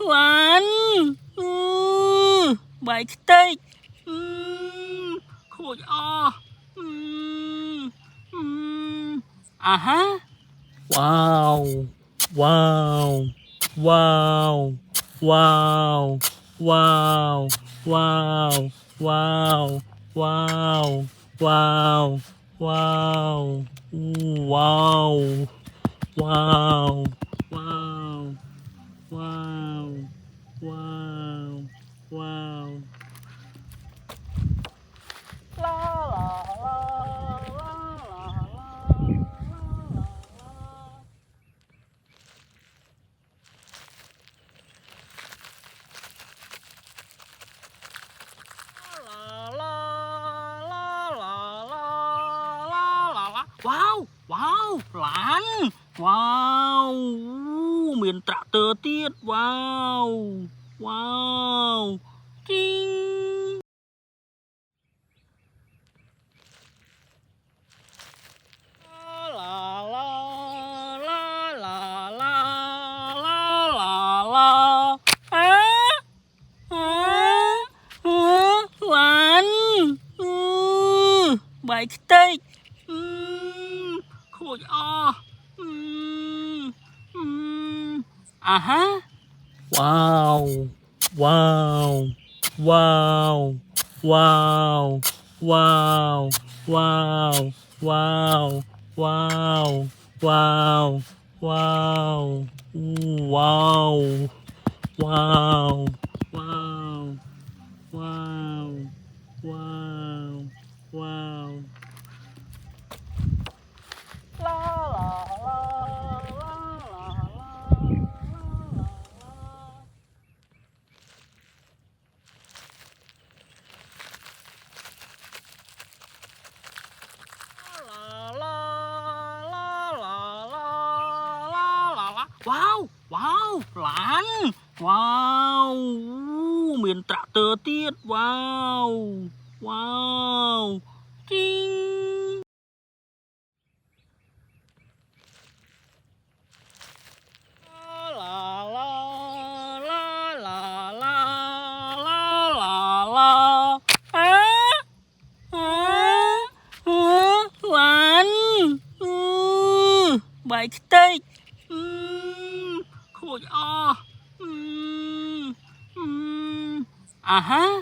Lan bài tây khôi ha wow wow wow wow wow wow wow wow wow wow wow wow wow wow wow wow wow wow Lan wow miền trạ tơ tiết wow wow Ching. La la la la la la la la Lan bài tây khôi ha wow wow wow wow wow wow wow wow wow wow wow wow wow wow wow wow wow wow Lan wow miền trạ tơ tiết wow wow Ching. La la la la la la la la Lan bài tây khôi ha